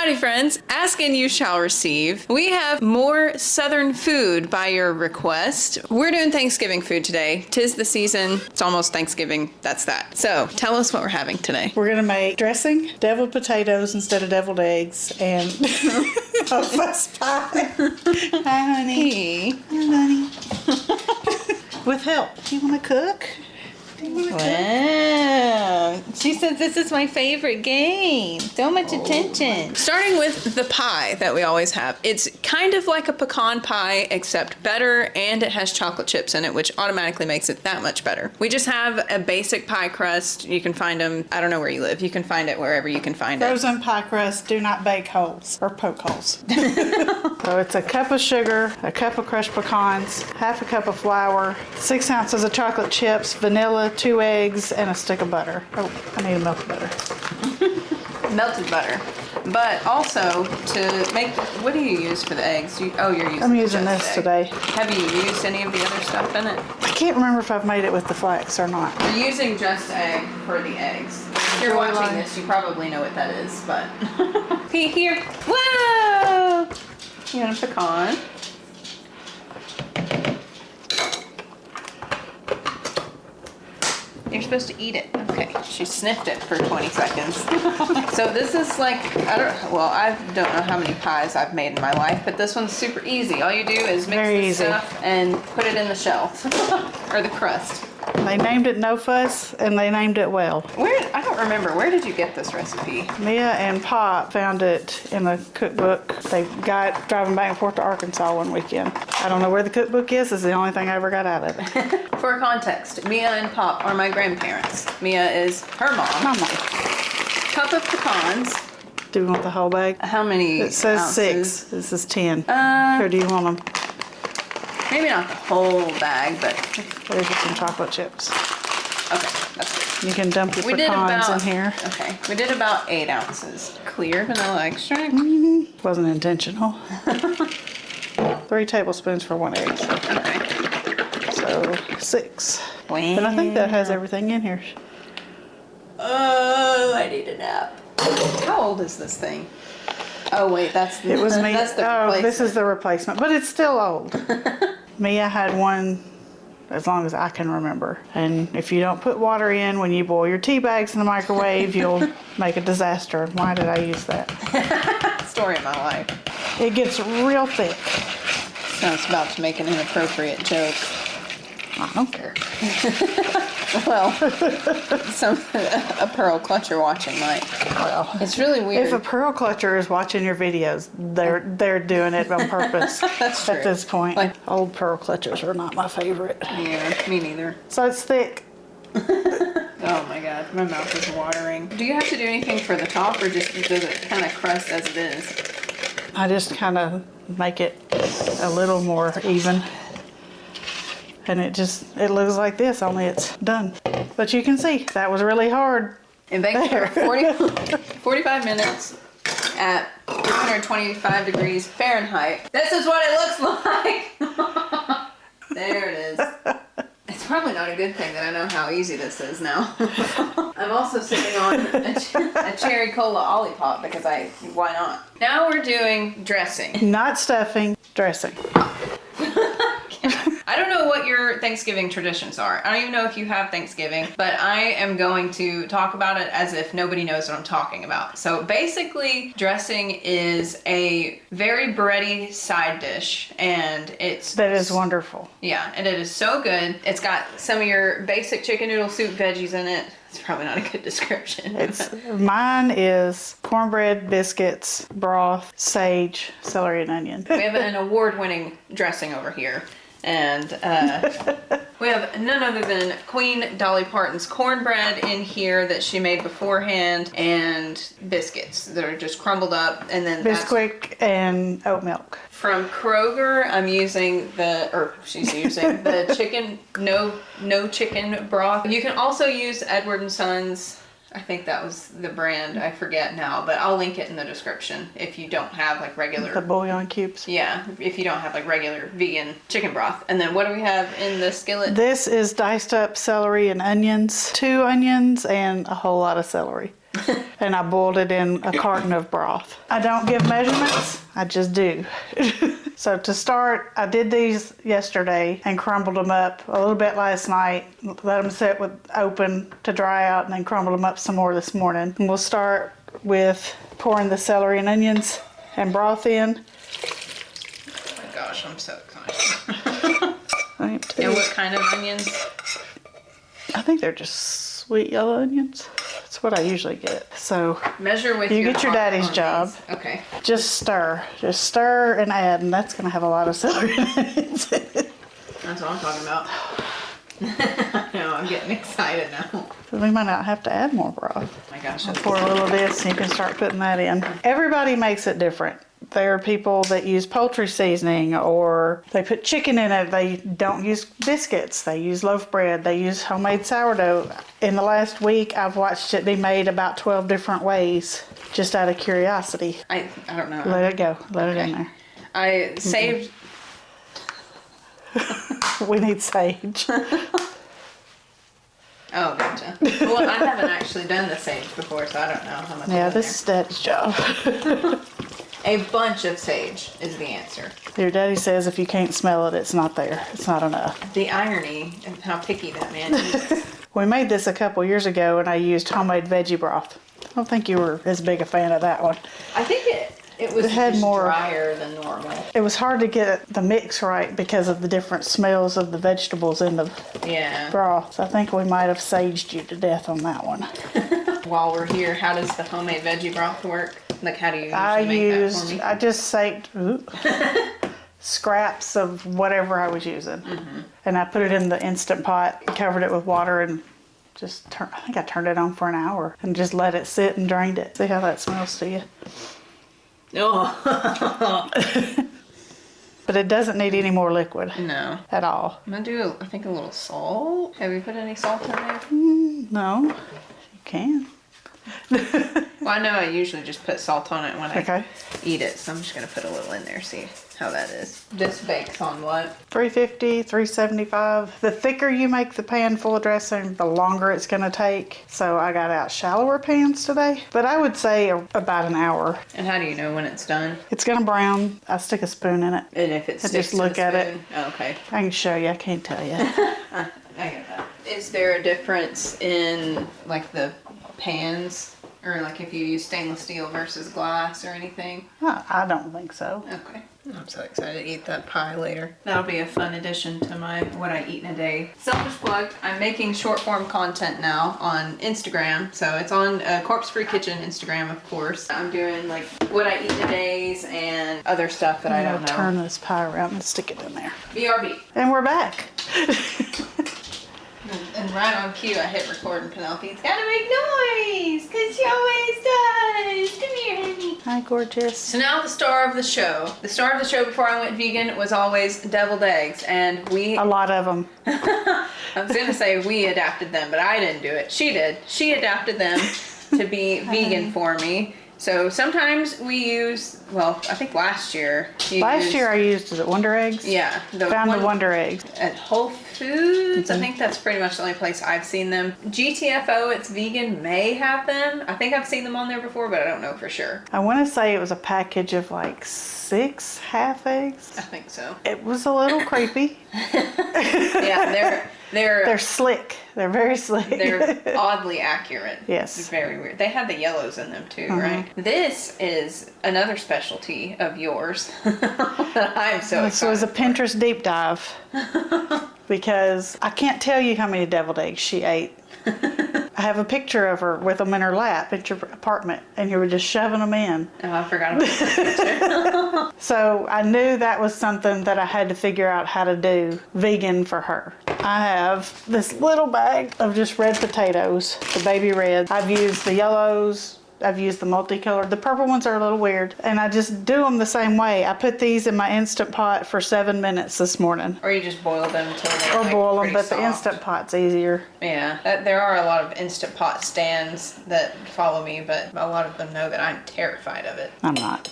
Howdy friends, ask and you shall receive. We have more Southern food by your request. We're doing Thanksgiving food today. 'Tis the season, it's almost Thanksgiving, that's that. So tell us what we're having today. We're gonna make dressing, deviled potatoes instead of deviled eggs, and a fuss pie. Hi honey. Hey. Hi honey. With help. Do you wanna cook? Wow. She said this is my favorite game. So much attention. Starting with the pie that we always have. It's kind of like a pecan pie, except better, and it has chocolate chips in it, which automatically makes it that much better. We just have a basic pie crust. You can find them, I don't know where you live. You can find it wherever you can find it. Frozen pie crust, do not bake holes or poke holes. So it's a cup of sugar, a cup of crushed pecans, half a cup of flour, 6 ounces of chocolate chips, vanilla, 2 eggs, and a stick of butter. Oh, I need a melted butter. Melted butter. But also to make, what do you use for the eggs? You're using I'm using just this egg. today. Have you used any of the other stuff in it? I can't remember if I've made it with the flax or not. We're using just egg for the eggs. If you're watching this, you probably know what that is, but. Here. Whoa! You want a pecan? You're supposed to eat it. Okay. She sniffed it for 20 seconds. So this is like, I don't know how many pies I've made in my life, but this one's super easy. All you do is mix the stuff and put it in the shelf or the crust. They named it No Fuss, and they named it well. I don't remember. Where did you get this recipe? Mia and Pop found it in a cookbook. They got driving back and forth to Arkansas one weekend. I don't know where the cookbook is. It's the only thing I ever got out of it. For context, Mia and Pop are my grandparents. Mia is her mom. My mom. Cup of pecans. Do you want the whole bag? How many It says ounces? 6. This is 10. Here, do you want them? Maybe not the whole bag, but There's some chocolate chips. okay, that's good. You can dump your pecans in here. Okay, we did about 8 ounces. Clear vanilla extract. Wasn't intentional. 3 tablespoons for 1 egg. Okay. So 6. Wow. And I think that has everything in here. Oh, I need a nap. How old is this thing? Oh wait, that's It was me. That's the Oh, this is the replacement, but it's still old. Mia had one as long as I can remember. And if you don't put water in when you boil your tea bags in the microwave, you'll make a disaster. Why did I use that? Story of my life. It gets real thick. Sounds about to make an inappropriate joke. I don't care. Well, a pearl clutcher watching might. Well, It's really weird. if a pearl clutcher is watching your videos, they're doing it on purpose. That's true. At this point. Like- Old pearl clutchers are not my favorite. Yeah, me neither. So it's thick. Oh my god, my mouth is watering. Do you have to do anything for the top, or just does it kind of crust as it is? I just kind of make it a little more even. And it looks like this, only it's done. But you can see, that was really hard. It baked for 45 minutes at 325 degrees Fahrenheit. This is what it looks like. There it is. It's probably not a good thing that I know how easy this is now. I'm also sipping on a cherry cola Olipop because why not? Now we're doing dressing. Not stuffing, dressing. I don't know what your Thanksgiving traditions are. I don't even know if you have Thanksgiving, but I am going to talk about it as if nobody knows what I'm talking about. So basically, dressing is a very bready side dish, and That is wonderful. yeah, and it is so good. It's got some of your basic chicken noodle soup veggies in it. It's probably not a good description. Mine is cornbread, biscuits, broth, sage, celery, and onion. We have an award-winning dressing over here. And we have none other than Queen Dolly Parton's cornbread in here that she made beforehand, and biscuits that are just crumbled up, and then Bisquick and oat milk. from Kroger. I'm using she's using the chicken, no chicken broth. You can also use Edward & Sons. I think that was the brand. I forget now, but I'll link it in the description if you don't have like regular. The bouillon cubes. Yeah, if you don't have like regular vegan chicken broth. And then what do we have in the skillet? This is diced up celery and onions. 2 onions and a whole lot of celery. and I boiled it in a carton of broth. I don't give measurements, I just do. So to start, I did these yesterday and crumbled them up a little bit last night, let them sit open to dry out, and then crumbled them up some more this morning. And we'll start with pouring the celery and onions and broth in. Oh my gosh, I'm so excited. I am too. And what kind of onions? I think they're just sweet yellow onions. That's what I usually get. So Measure with you get your daddy's on job. these. Okay. Just stir and add, and that's gonna have a lot of celery and onions in it. That's what I'm talking about. I know, I'm getting excited now. So we might not have to add more broth. Oh my gosh. I'll pour a little of this and you can start putting that in. Everybody makes it different. There are people that use poultry seasoning, or they put chicken in it. They don't use biscuits. They use loaf bread. They use homemade sourdough. In the last week, I've watched it be made about 12 different ways, just out of curiosity. I don't know. Let it go. Let it in there. I saved. We need sage. Oh, gotcha. Well, I haven't actually done the sage before, so I don't know how much. Yeah, is in this is Daddy's job. there. A bunch of sage is the answer. Your daddy says if you can't smell it, it's not there. It's not enough. The irony of how picky that man is. We made this a couple years ago, and I used homemade veggie broth. I don't think you were as big a fan of that one. I think it was had just more- drier than normal. It was hard to get the mix right because of the different smells of the vegetables in the Yeah. broth. So I think we might have saged you to death on that one. While we're here, how does the homemade veggie broth work? Like, how do you usually make that for me? I just saved scraps of whatever I was using. And I put it in the Instant Pot, covered it with water, and just I think I turned it on for an hour and just let it sit and drained it. See how that smells to you? Oh. But it doesn't need any more liquid No. at all. I'm gonna do, I think, a little salt. Have you put any salt in there? No, you can. Well, I know I usually just put salt on it when I Okay. eat it, so I'm just gonna put a little in there, see how that is. This bakes on what? 350, 375. The thicker you make the pan full of dressing, the longer it's gonna take. So I got out shallower pans today, but I would say about an hour. And how do you know when it's done? It's gonna brown. I stick a spoon in it. And if it sticks just to the look at it. spoon? Oh, okay. I can show you, I can't tell you. I get that. Is there a difference in like the pans, or like if you use stainless steel versus glass or anything? I don't think so. Okay. I'm so excited to eat that pie later. That'll be a fun addition to my what I eat in a day. Selfish plug, I'm making short form content now on Instagram. So it's on Corpse Free Kitchen Instagram, of course. I'm doing like what I eat in a days and other stuff that I I'm don't gonna know. turn this pie around and stick it in there. BRB. And we're back. And right on cue, I hit record and Penelope's gotta make noise, because she always does. Come here, honey. Hi, gorgeous. So now the star of the show. The star of the show before I went vegan was always deviled eggs, and we... A lot of them. I was gonna say we adapted them, but I didn't do it. She did. She adapted them to be vegan for me. So sometimes we use, well, I think last year. Last year I used, is it Wonder Eggs? Yeah. Found the Wonder Eggs. At Whole Foods. I think that's pretty much the only place I've seen them. GTFO, It's Vegan, may have them. I think I've seen them on there before, but I don't know for sure. I want to say it was a package of like 6 half eggs. I think so. It was a little creepy. Yeah, They're slick. They're very slick. they're oddly accurate. Yes. It's very weird. They had the yellows in them too, right? This is another specialty of yours that I'm so This excited was a for. Pinterest deep dive because I can't tell you how many deviled eggs she ate. I have a picture of her with them in her lap at your apartment, and you were just shoving them in. Oh, I forgot about that picture. So I knew that was something that I had to figure out how to do vegan for her. I have this little bag of just red potatoes, the baby reds. I've used the yellows. I've used the multicolored. The purple ones are a little weird. And I just do them the same way. I put these in my Instant Pot for 7 minutes this morning. Or you just boil them until they're Or boil them, pretty but soft. the Instant Pot's easier. Yeah, there are a lot of Instant Pot stands that follow me, but a lot of them know that I'm terrified of it. I'm not.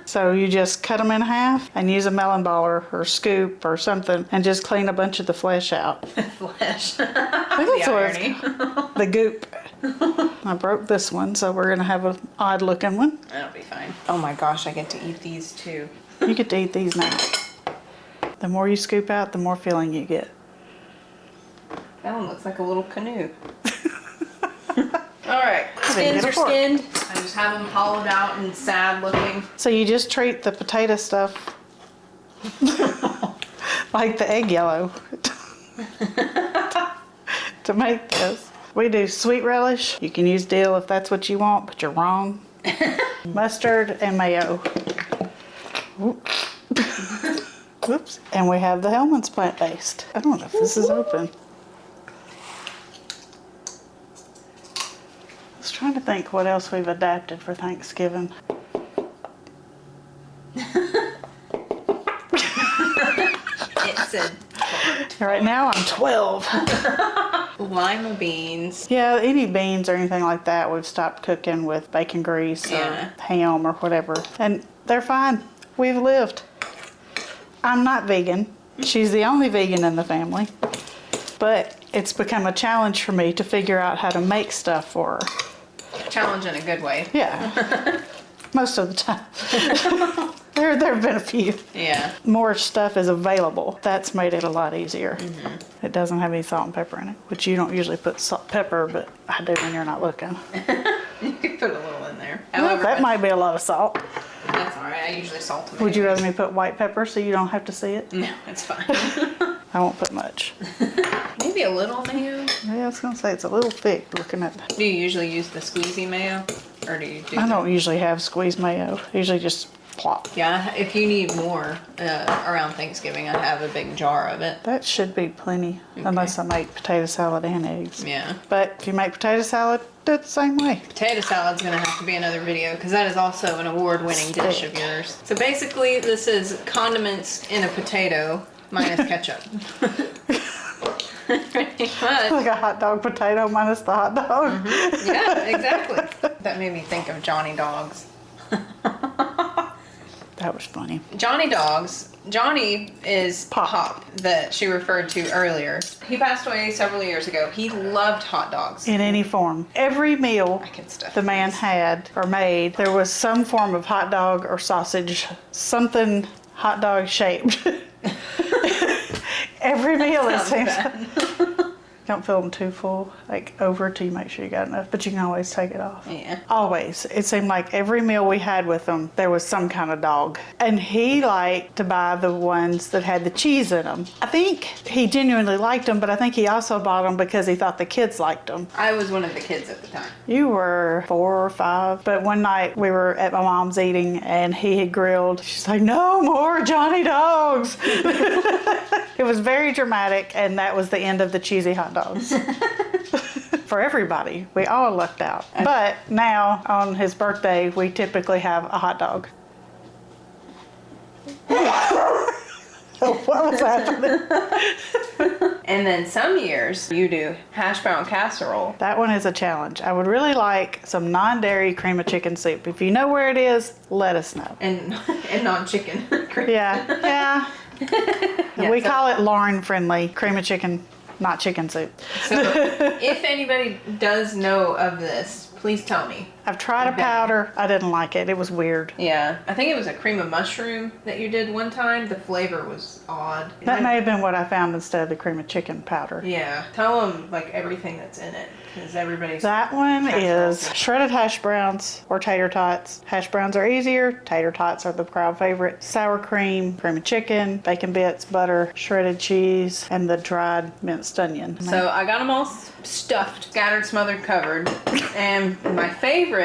So you just cut them in half and use a melon baller or scoop or something and just clean a bunch of the flesh out. Flesh. That's what irony. the goop. I broke this one, so we're gonna have an odd looking one. That'll be fine. Oh my gosh, I get to eat these too. You get to eat these now. The more you scoop out, the more filling you get. That one looks like a little canoe. All right, skins get a are fork. skinned. I just have them hollowed out and sad looking. So you just treat the potato stuff like the egg yellow to make this. We do sweet relish. You can use dill if that's what you want, but you're wrong. Mustard and mayo. Whoops. And we have the Hellman's plant-based. I don't know if this is open. I was trying to think what else we've adapted for Thanksgiving. It said Right now I'm 12. lima beans. Yeah, any beans or anything like that, we've stopped cooking with bacon grease Yeah. or ham or whatever. And they're fine. We've lived. I'm not vegan. She's the only vegan in the family. But it's become a challenge for me to figure out how to make stuff for her. Challenge in a good way. Yeah. Most of the time. There have been a few. Yeah. More stuff is available. That's made it a lot easier. It doesn't have any salt and pepper in it, which you don't usually put salt, pepper, but I do when you're not looking. You could put a little in there. Well, However, that might be a lot of salt. that's all right. I usually salt them. Would you rather me put white pepper so you don't have to see it? No, it's fine. I won't put much. Maybe a little mayo. Yeah, I was gonna say it's a little thick looking at that. Do you usually use the squeezy mayo, or do you do? I don't usually have squeezed mayo. I usually just plop. Yeah, if you need more around Thanksgiving, I have a big jar of it. That should be plenty, unless I make potato salad and eggs. Yeah. But if you make potato salad, do it the same way. Potato salad's gonna have to be another video because that is also an award-winning dish of yours. So basically, this is condiments in a potato minus ketchup. Pretty much. Like a hot dog potato minus the hot dog. Yeah, exactly. That made me think of Johnny Dogs. That was funny. Johnny Dogs. Johnny is Pop that she referred to earlier. He passed away several years ago. He loved hot dogs. In any form. Every meal I can stuff the man these. had or made, there was some form of hot dog or sausage, something hot dog shaped. Every meal it seems. Don't fill them too full, like over till you make sure you got enough, but you can always take it off. Yeah. Always. It seemed like every meal we had with him, there was some kind of dog. And he liked to buy the ones that had the cheese in them. I think he genuinely liked them, but I think he also bought them because he thought the kids liked them. I was one of the kids at the time. You were 4 or 5, but one night we were at my mom's eating and he had grilled. She's like, no more Johnny Dogs. It was very dramatic, and that was the end of the cheesy hot dogs. For everybody. We all lucked out. But now, on his birthday, we typically have a hot dog. What was happening? And then some years you do hash brown casserole. That one is a challenge. I would really like some non-dairy cream of chicken soup. If you know where it is, let us know. And non-chicken. Yeah. We call it Lauren friendly cream of chicken, not chicken soup. So if anybody does know of this, please tell me. I've tried a powder. I didn't like it. It was weird. Yeah, I think it was a cream of mushroom that you did one time. The flavor was odd. That may have been what I found instead of the cream of chicken powder. Yeah, tell them like everything that's in it because everybody's. That one is shredded hash browns or tater tots. Hash browns are easier. Tater tots are the crowd favorite. Sour cream, cream of chicken, bacon bits, butter, shredded cheese, and the dried minced onion. So I got them all stuffed, scattered, smothered, covered. And my favorite,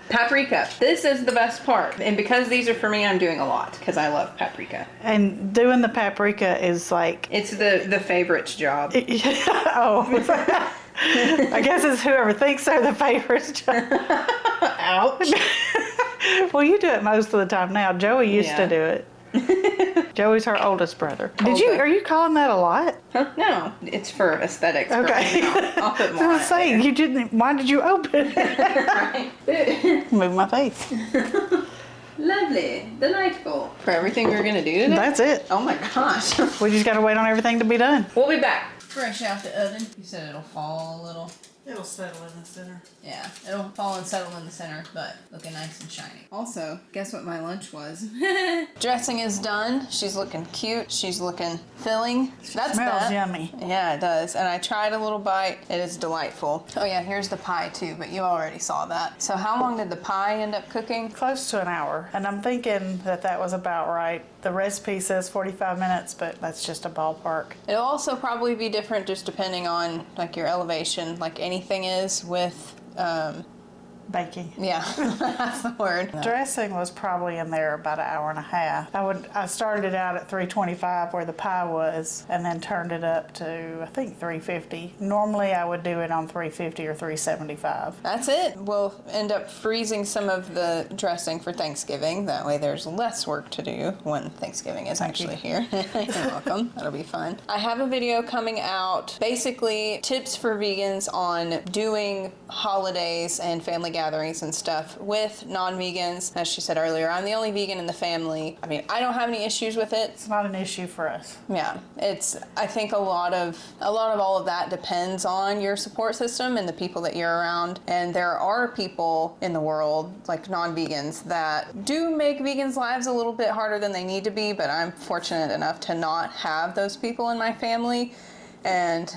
paprika. This is the best part. And because these are for me, I'm doing a lot because I love paprika. And doing the paprika is like... It's the favorite's job. Oh. I guess it's whoever thinks they're the favorite's job. Ouch. Well, you do it most of the time now. Joey used to do it. Joey's her oldest brother. Are you calling that a lot? Huh? No, it's for aesthetics. Okay. I'll put more. I was saying, you didn't. Why did you open it? Right. Move my face. Lovely, delightful. For everything we're gonna do today. That's it. Oh my gosh. We just gotta wait on everything to be done. We'll be back. Fresh out the oven. You said it'll fall a little. It'll settle in the center. Yeah, it'll fall and settle in the center, but looking nice and shiny. Also, guess what my lunch was? Dressing is done. She's looking cute. She's looking filling. That's Smells yummy. Yeah, it does. And I tried a little bite. It is delightful. Oh yeah, here's the pie too, but you already saw that. So how long did the pie end up cooking? Close to an hour. And I'm thinking that that was about right. The recipe says 45 minutes, but that's just a ballpark. It'll also probably be different just depending on like your elevation, like anything is with Baking. yeah, that's the word. Dressing was probably in there about an hour and a half. I started it out at 325 where the pie was, and then turned it up to I think 350. Normally I would do it on 350 or 375. That's it. We'll end up freezing some of the dressing for Thanksgiving. That way there's less work to do when Thanksgiving is actually here. You're welcome. That'll be fun. I have a video coming out, basically tips for vegans on doing holidays and family gatherings and stuff with non-vegans. As she said earlier, I'm the only vegan in the family. I mean, I don't have any issues with it. It's not an issue for us. Yeah, I think a lot of all of that depends on your support system and the people that you're around. And there are people in the world, like non-vegans, that do make vegans' lives a little bit harder than they need to be, but I'm fortunate enough to not have those people in my family. And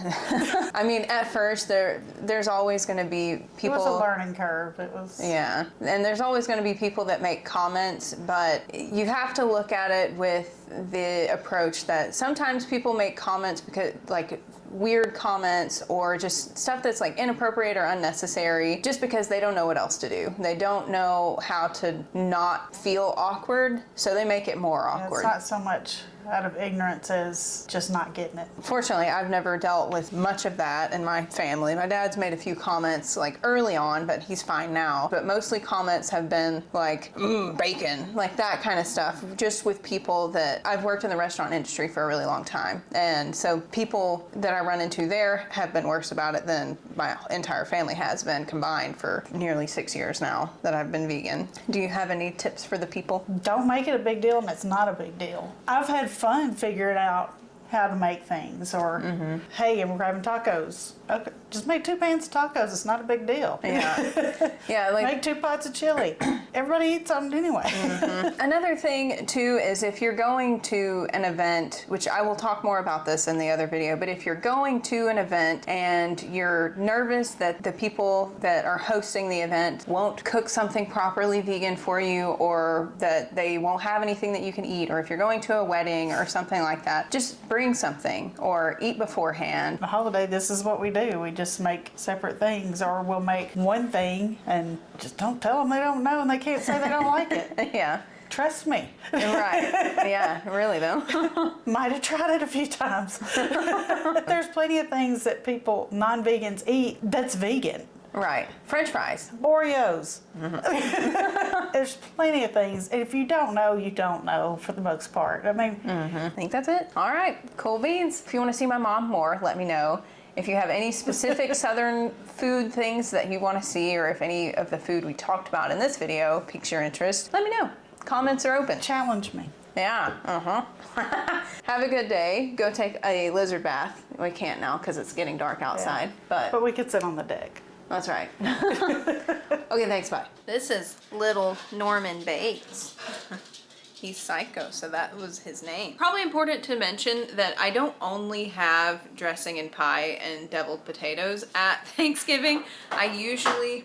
I mean, at first there's always going to be people. It was a learning curve. It was. Yeah, and there's always going to be people that make comments, but you have to look at it with the approach that sometimes people make comments because like weird comments or just stuff that's like inappropriate or unnecessary just because they don't know what else to do. They don't know how to not feel awkward, so they make it more awkward. It's not so much out of ignorance as just not getting it. Fortunately, I've never dealt with much of that in my family. My dad's made a few comments like early on, but he's fine now. But mostly comments have been like, bacon, like that kind of stuff, just with people that I've worked in the restaurant industry for a really long time. And so people that I run into there have been worse about it than my entire family has been combined for nearly 6 years now that I've been vegan. Do you have any tips for the people? Don't make it a big deal, and it's not a big deal. I've had fun figuring out how to make things, or hey, and we're having tacos. Okay, just make 2 pans of tacos. It's not a big deal. Yeah, yeah. Like make 2 pots of chili. Everybody eats them anyway. Another thing too is if you're going to an event, which I will talk more about this in the other video, but if you're going to an event and you're nervous that the people that are hosting the event won't cook something properly vegan for you, or that they won't have anything that you can eat, or if you're going to a wedding or something like that, just bring something or eat beforehand. The holiday, this is what we do. We just make separate things, or we'll make one thing and just don't tell them they don't know and they can't say they don't like it. Yeah. Trust me. Right. Yeah, really though. Might have tried it a few times. There's plenty of things that people, non-vegans, eat that's vegan. Right. French fries. Oreos. There's plenty of things. And if you don't know, you don't know for the most part. I mean, I think that's it. All right. Cool beans. If you want to see my mom more, let me know. If you have any specific Southern food things that you want to see, or if any of the food we talked about in this video piques your interest, let me know. Comments are open. challenge me. Yeah, Have a good day. Go take a lizard bath. We can't now because it's getting dark outside, But we could sit on the deck. That's right. Okay, thanks, bye. This is little Norman Bates. He's psycho, so that was his name. Probably important to mention that I don't only have dressing and pie and deviled potatoes at Thanksgiving. I usually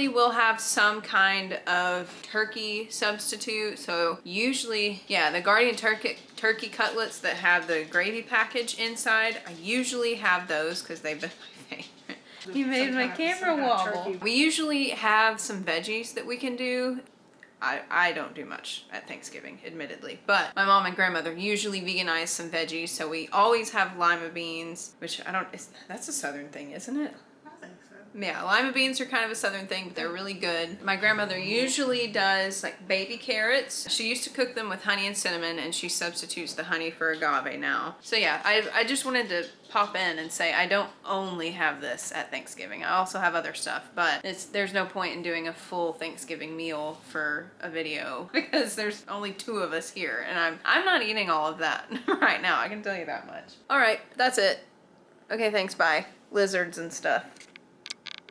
will have some kind of turkey substitute. So usually, yeah, the Guardian turkey cutlets that have the gravy package inside, I usually have those because they've been my favorite. You made my camera wobble. We usually have some veggies that we can do. I don't do much at Thanksgiving, admittedly, but my mom and grandmother usually veganize some veggies, so we always have lima beans, which that's a Southern thing, isn't it? Yeah, lima beans are kind of a Southern thing, but they're really good. My grandmother usually does like baby carrots. She used to cook them with honey and cinnamon, and she substitutes the honey for agave now. So yeah, I just wanted to pop in and say I don't only have this at Thanksgiving. I also have other stuff, but there's no point in doing a full Thanksgiving meal for a video because there's only 2 of us here, and I'm not eating all of that right now. I can tell you that much. All right, that's it. Okay, thanks, bye. lizards and stuff.